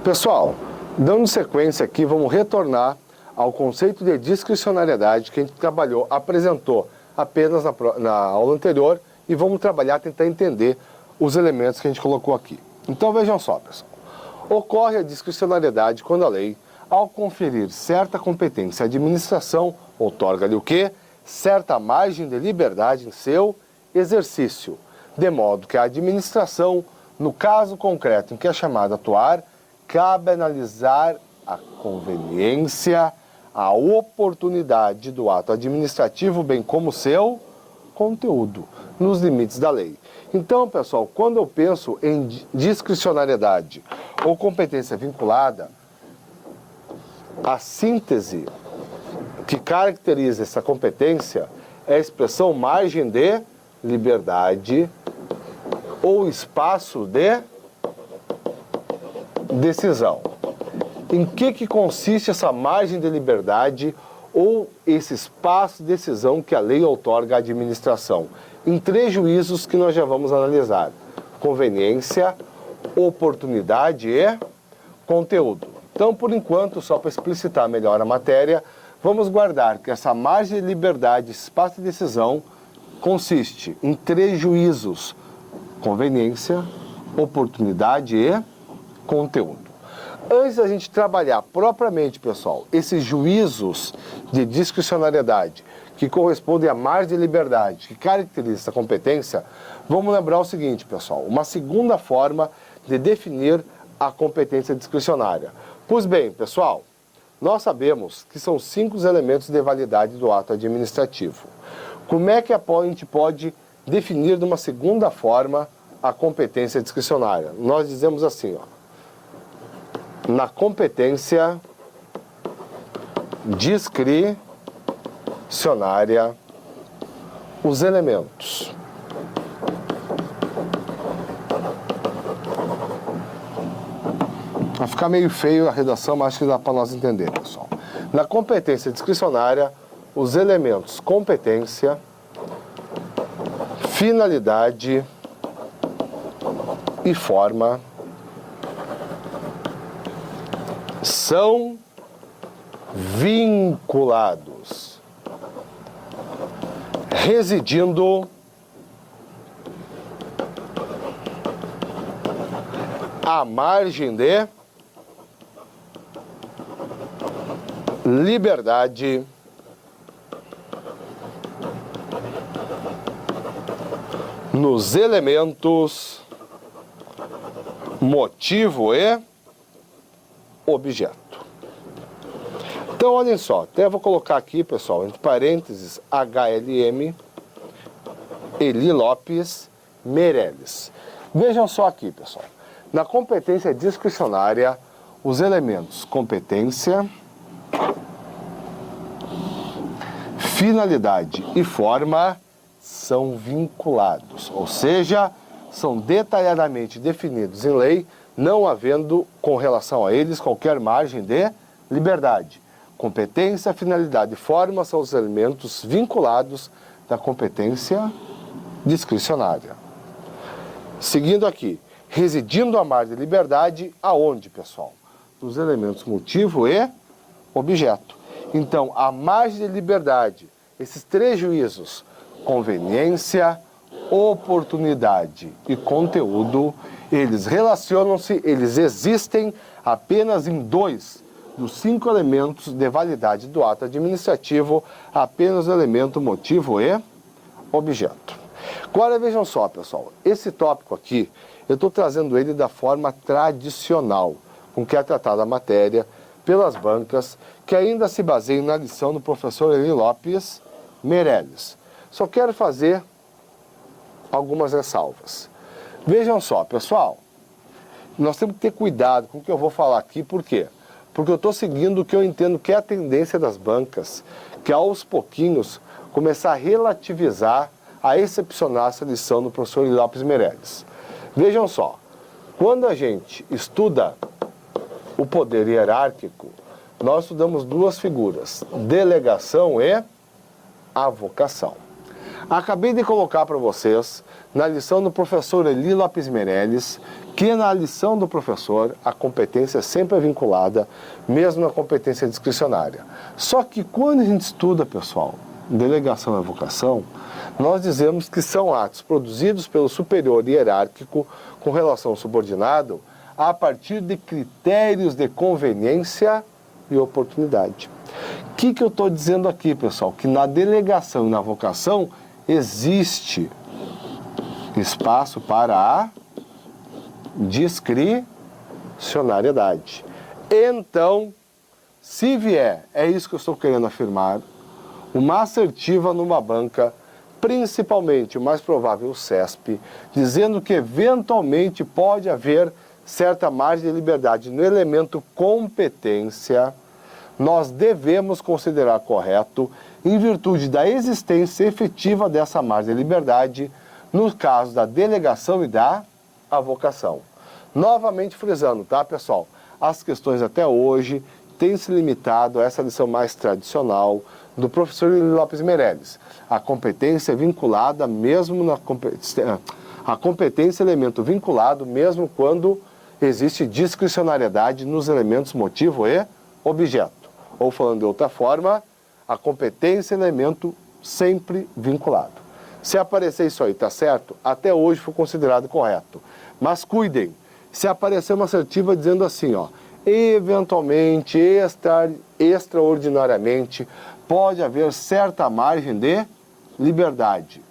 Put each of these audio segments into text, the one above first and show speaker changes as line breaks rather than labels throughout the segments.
Pessoal, dando sequência aqui, vamos retornar ao conceito de discricionariedade que a gente apresentou apenas na aula anterior e vamos tentar entender os elementos que a gente colocou aqui. Então vejam só, pessoal. Ocorre a discricionariedade quando a lei, ao conferir certa competência à administração, outorga-lhe o quê? Certa margem de liberdade em seu exercício, de modo que a administração, no caso concreto em que é chamada a atuar, cabe analisar a conveniência, a oportunidade do ato administrativo, bem como seu conteúdo, nos limites da lei. Então, pessoal, quando eu penso em discricionariedade ou competência vinculada, a síntese que caracteriza essa competência é a expressão margem de liberdade ou espaço de decisão. Em que consiste essa margem de liberdade ou esse espaço de decisão que a lei outorga à administração? Em 3 juízos que nós já vamos analisar: conveniência, oportunidade e conteúdo. Então, por enquanto, só para explicitar melhor a matéria, vamos guardar que essa margem de liberdade, espaço de decisão, consiste em 3 juízos: conveniência, oportunidade e conteúdo. Antes da gente trabalhar propriamente, pessoal, esses juízos de discricionariedade que correspondem à margem de liberdade que caracteriza essa competência, vamos lembrar o seguinte, pessoal: uma segunda forma de definir a competência discricionária. Pois bem, pessoal, nós sabemos que são 5 os elementos de validade do ato administrativo. Como é que a gente pode definir de uma segunda forma a competência discricionária? Nós dizemos assim, ó: na competência discricionária, os elementos vai ficar meio feio a redação, mas acho que dá para nós entender, pessoal. Na competência discricionária, os elementos competência, finalidade e forma são vinculados, residindo à margem de liberdade nos elementos motivo e objeto. Então, olhem só, até vou colocar aqui, pessoal, entre parênteses, HLM, Eli Lopes, Meirelles. Vejam só aqui, pessoal. Na competência discricionária, os elementos competência, finalidade e forma são vinculados, ou seja, são detalhadamente definidos em lei, não havendo com relação a eles qualquer margem de liberdade. Competência, finalidade e forma são os elementos vinculados da competência discricionária. Seguindo aqui, residindo a margem de liberdade, aonde, pessoal? Nos elementos motivo e objeto. Então, a margem de liberdade, esses 3 juízos, conveniência, oportunidade e conteúdo, eles relacionam-se, eles existem apenas em 2 dos 5 elementos de validade do ato administrativo, apenas o elemento motivo e objeto. Agora vejam só, pessoal, esse tópico aqui, eu estou trazendo ele da forma tradicional, com que é tratada a matéria pelas bancas, que ainda se baseiam na lição do professor Eli Lopes Meirelles. Só quero fazer algumas ressalvas. Vejam só, pessoal, nós temos que ter cuidado com o que eu vou falar aqui, por quê? Porque eu estou seguindo o que eu entendo que é a tendência das bancas, que aos pouquinhos começar a relativizar, a excepcionar essa lição do professor Eli Lopes Meirelles. Vejam só, quando a gente estuda o poder hierárquico, nós estudamos 2 figuras, delegação e avocação. Acabei de colocar para vocês, na lição do professor Eli Lopes Meirelles, que na lição do professor a competência sempre é vinculada, mesmo na competência discricionária. Só que quando a gente estuda, pessoal, delegação e avocação, nós dizemos que são atos produzidos pelo superior hierárquico com relação ao subordinado a partir de critérios de conveniência e oportunidade. O que eu estou dizendo aqui, pessoal? Que na delegação e na avocação existe espaço para a discricionariedade. Então, se vier, é isso que eu estou querendo afirmar, uma assertiva numa banca, principalmente o mais provável o CESP, dizendo que eventualmente pode haver certa margem de liberdade no elemento competência, nós devemos considerar correto, em virtude da existência efetiva dessa margem de liberdade, no caso da delegação e da avocação. Novamente frisando, tá, pessoal? As questões até hoje têm se limitado a essa lição mais tradicional do professor Lopes Meirelles. A competência vinculada mesmo na a competência é elemento vinculado mesmo quando existe discricionariedade nos elementos motivo e objeto. Ou falando de outra forma, a competência é elemento sempre vinculado. Se aparecer isso aí, tá certo? Até hoje foi considerado correto. Mas cuidem, se aparecer uma assertiva dizendo assim, ó, eventualmente, extraordinariamente, pode haver certa margem de liberdade.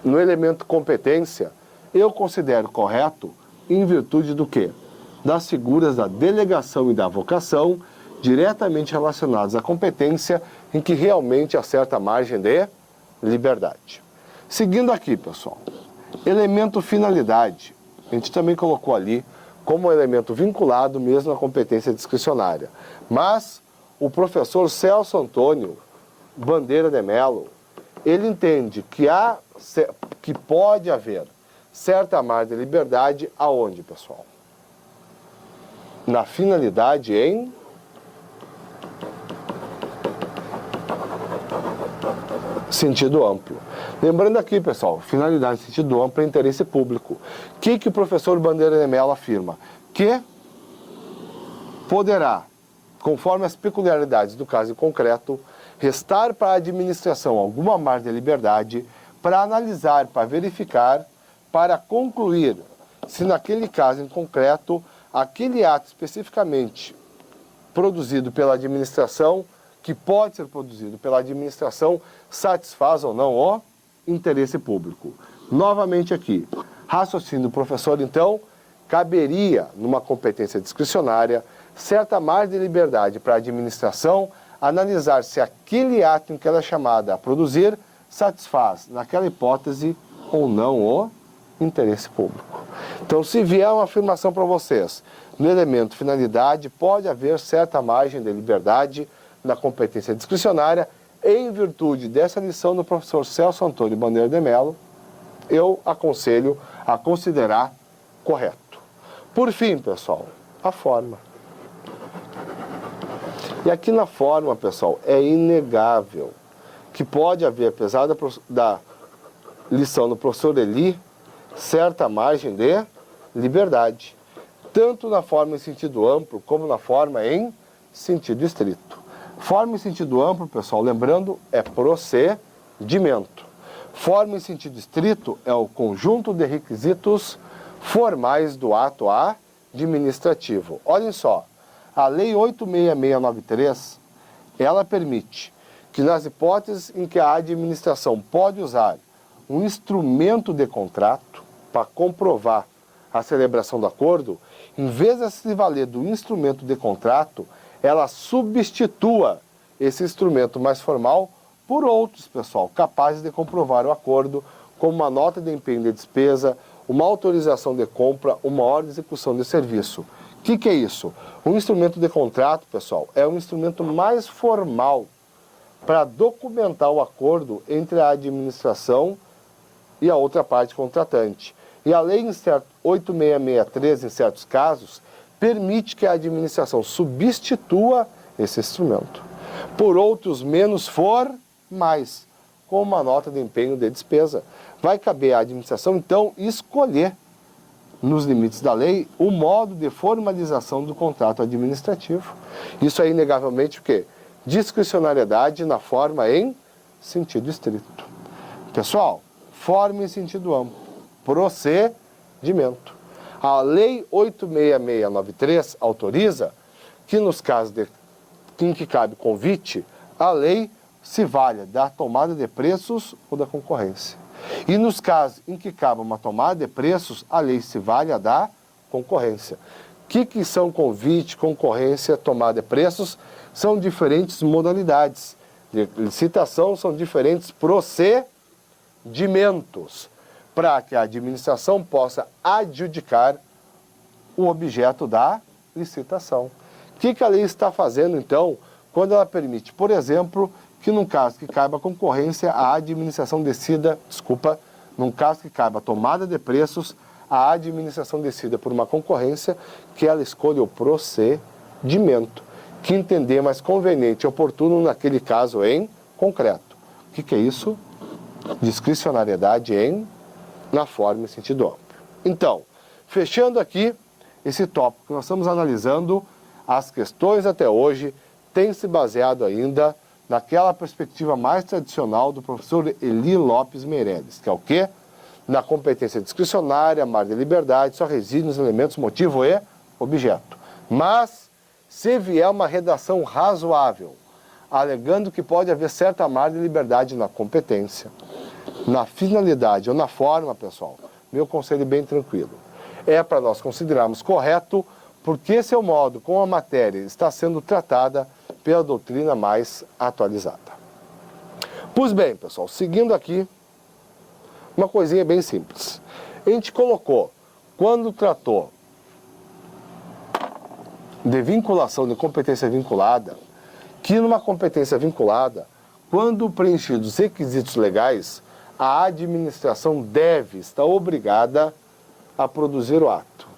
No elemento competência, eu considero correto em virtude do quê? Das figuras da delegação e da avocação, diretamente relacionados à competência, em que realmente há certa margem de liberdade. Seguindo aqui, pessoal, elemento finalidade, a gente também colocou ali como elemento vinculado mesmo à competência discricionária. Mas o professor Celso Antônio Bandeira de Mello, ele entende que pode haver certa margem de liberdade aonde, pessoal? Na finalidade em sentido amplo. Lembrando aqui, pessoal, finalidade em sentido amplo é interesse público. O que o professor Bandeira de Mello afirma? Que poderá, conforme as peculiaridades do caso em concreto, restar para a administração alguma margem de liberdade para analisar, para verificar, para concluir se naquele caso em concreto, aquele ato especificamente produzido pela administração, que pode ser produzido pela administração, satisfaz ou não o interesse público. Novamente aqui, raciocínio do professor, então, caberia, numa competência discricionária, certa margem de liberdade para a administração analisar se aquele ato em que ela é chamada a produzir satisfaz, naquela hipótese, ou não o interesse público. Então, se vier uma afirmação para vocês, no elemento finalidade, pode haver certa margem de liberdade na competência discricionária, em virtude dessa lição do professor Celso Antônio Bandeira de Mello, eu aconselho a considerar correto. Por fim, pessoal, a forma. E aqui na forma, pessoal, é inegável que pode haver, apesar da lição do professor Eli, certa margem de liberdade, tanto na forma em sentido amplo, como na forma em sentido estrito. Forma em sentido amplo, pessoal, lembrando, é procedimento. Forma em sentido estrito é o conjunto de requisitos formais do ato administrativo. Olhem só, a Lei 86693, ela permite que nas hipóteses em que a administração pode usar um instrumento de contrato para comprovar a celebração do acordo, em vez de se valer do instrumento de contrato, ela substitua esse instrumento mais formal por outros, pessoal, capazes de comprovar o acordo, como uma nota de empenho de despesa, uma autorização de compra, uma ordem de execução de serviço. O que é isso? Um instrumento de contrato, pessoal, é um instrumento mais formal para documentar o acordo entre a administração e a outra parte contratante. E a Lei 8663, em certos casos, permite que a administração substitua esse instrumento por outros menos formais, com uma nota de empenho de despesa. Vai caber à administração, então, escolher, nos limites da lei, o modo de formalização do contrato administrativo. Isso é inegavelmente o quê? Discricionariedade na forma em sentido estrito. Pessoal, forma em sentido amplo. Procedimento. A Lei 86693 autoriza que nos casos em que cabe convite, a lei se valha da tomada de preços ou da concorrência. E nos casos em que cabe uma tomada de preços, a lei se valha da concorrência. O que são convite, concorrência, tomada de preços? São diferentes modalidades. De licitação são diferentes procedimentos para que a administração possa adjudicar o objeto da licitação. O que a lei está fazendo, então, quando ela permite, por exemplo, que num caso que caiba a concorrência, a administração decida, num caso que caiba a tomada de preços, a administração decida por uma concorrência, que ela escolha o procedimento, que entender mais conveniente e oportuno naquele caso em concreto. O que é isso? Discricionariedade na forma e sentido amplo. Então, fechando aqui esse tópico que nós estamos analisando, as questões até hoje têm se baseado ainda naquela perspectiva mais tradicional do professor Eli Lopes Meireles, que é o quê? Na competência discricionária, margem de liberdade, só reside nos elementos motivo e objeto. Mas, se vier uma redação razoável, alegando que pode haver certa margem de liberdade na competência, na finalidade ou na forma, pessoal, meu conselho é bem tranquilo. É para nós considerarmos correto, porque esse é o modo como a matéria está sendo tratada pela doutrina mais atualizada. Pois bem, pessoal, seguindo aqui, uma coisinha bem simples. A gente colocou, quando tratou de vinculação de competência vinculada, que numa competência vinculada, quando preenchidos os requisitos legais, a administração deve estar obrigada a produzir o ato.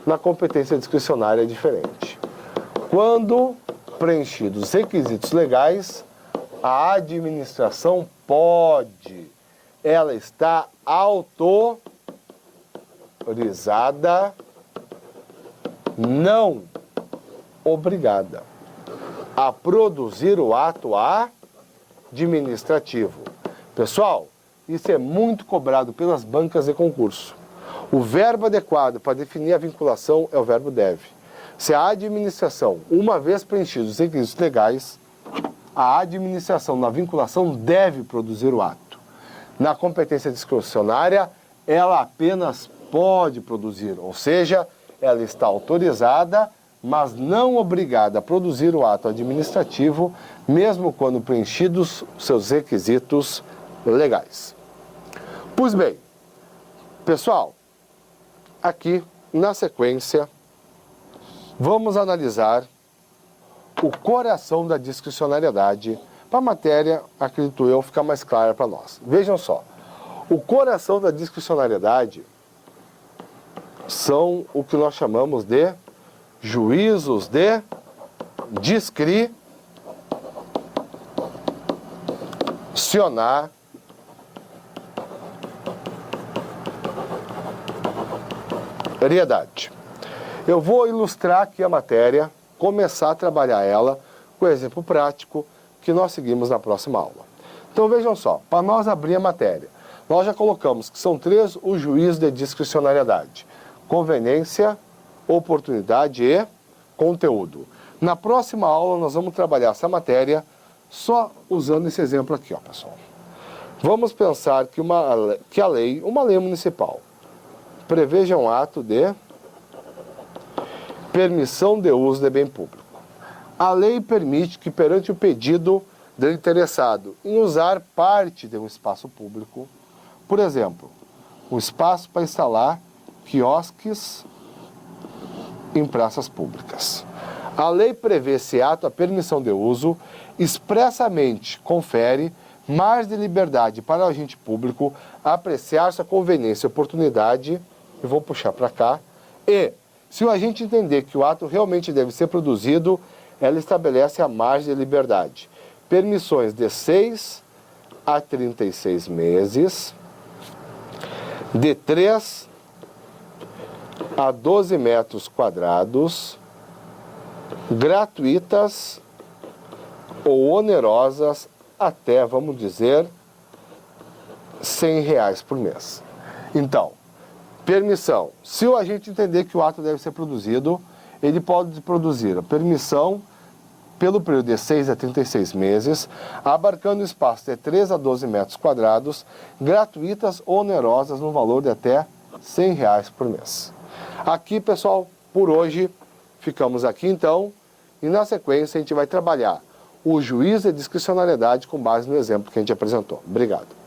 Na competência discricionária é diferente. Quando preenchidos os requisitos legais, a administração pode, ela está autorizada, não obrigada, a produzir o ato administrativo. Pessoal, isso é muito cobrado pelas bancas de concurso. O verbo adequado para definir a vinculação é o verbo deve. Se a administração, uma vez preenchidos os requisitos legais, a administração na vinculação deve produzir o ato. Na competência discricionária, ela apenas pode produzir, ou seja, ela está autorizada, mas não obrigada a produzir o ato administrativo, mesmo quando preenchidos seus requisitos legais. Pois bem, pessoal, aqui na sequência, vamos analisar o coração da discricionariedade para a matéria, acredito eu, ficar mais clara para nós. Vejam só, o coração da discricionariedade são o que nós chamamos de juízos de discricionariedade. Eu vou ilustrar aqui a matéria, começar a trabalhar ela com o exemplo prático que nós seguimos na próxima aula. Então vejam só, para nós abrir a matéria, nós já colocamos que são 3 os juízos de discricionariedade: conveniência, oportunidade e conteúdo. Na próxima aula nós vamos trabalhar essa matéria só usando esse exemplo aqui, ó, pessoal. Vamos pensar que uma lei municipal, preveja um ato de permissão de uso de bem público. A lei permite que, perante o pedido do interessado em usar parte de um espaço público, por exemplo, um espaço para instalar quiosques em praças públicas. A lei prevê esse ato, a permissão de uso, expressamente confere margem de liberdade para o agente público apreciar sua conveniência e oportunidade, eu vou puxar para cá, e, se o agente entender que o ato realmente deve ser produzido, ela estabelece a margem de liberdade. Permissões de 6 a 36 meses, de 3 a 12 metros quadrados, gratuitas ou onerosas até, vamos dizer, R$100 por mês. Então, permissão. Se o agente entender que o ato deve ser produzido, ele pode produzir a permissão pelo período de 6 a 36 meses, abarcando o espaço de 3 a 12 metros quadrados, gratuitas ou onerosas no valor de até R$100 por mês. Aqui, pessoal, por hoje, ficamos aqui então, e na sequência a gente vai trabalhar o juízo de discricionariedade com base no exemplo que a gente apresentou. Obrigado.